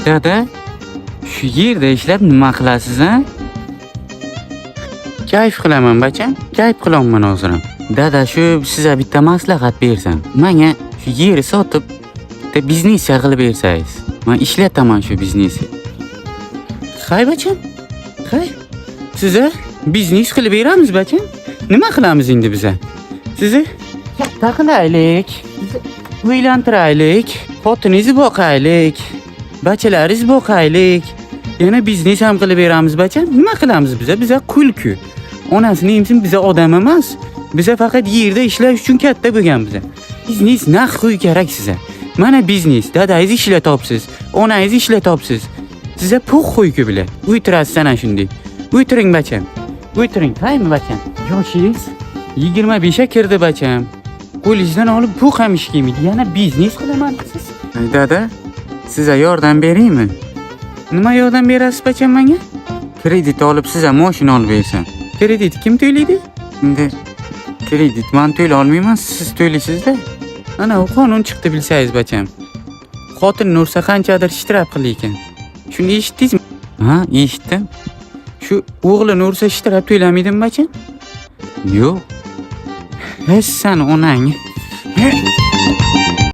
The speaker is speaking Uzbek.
Dada, shu yerda ishlab nima qilasiz, ha? Kayf qilaman, bacham. Kayf qilaman hozir ham. Dada, shu sizga bitta maslahat bersam. Menga shu yerni sotib, bitta biznes qilib bersangiz. Men ishlataman shu biznesni. Hay bacham. Hay. Sizga biznes qilib beramiz, bacham. Nima qilamiz endi biza? Sizni katta qilaylik. Uylantiraylik. Xotiningizni boqaylik. Bachalaringizni boqaylik. Yana biznes ham qilib beramiz, bacham. Nima qilamiz biza? Biza qul-ku. Onasini emsin, biza odam emas. Biza faqat yerda ishlash uchun katta bo'lgan biza. Biznes naqd kerak sizga. Mana biznes, dadangiz ishlatibsiz, onangiz ishlatibsiz. Sizga pul qo'yku bilan. O'tirasiz ana shunday. O'tiring bacham. O'tiring, qaymi bacham? Yoshingiz 25 ga kirdi bacham. Qo'lingizdan olib pul ham ish kelmaydi. Yana biznes qilaman siz. Dada, sizga yordam beraymi? Nima yordam berasiz bacham menga? Kredit olib sizga mashina olib bersam. Kredit kim to'laydi? Endi kredit men to'lay olmayman, siz to'laysiz-da. Ana u qonun chiqdi bilsangiz bacham. Xotin ursa qanchadir shtraf qildi ekan. Shuni eshitdingizmi? Ha, eshitdim. Shu o'g'lini ursa shtraf to'lamaydimi bacham? Yo'q. Sen onang.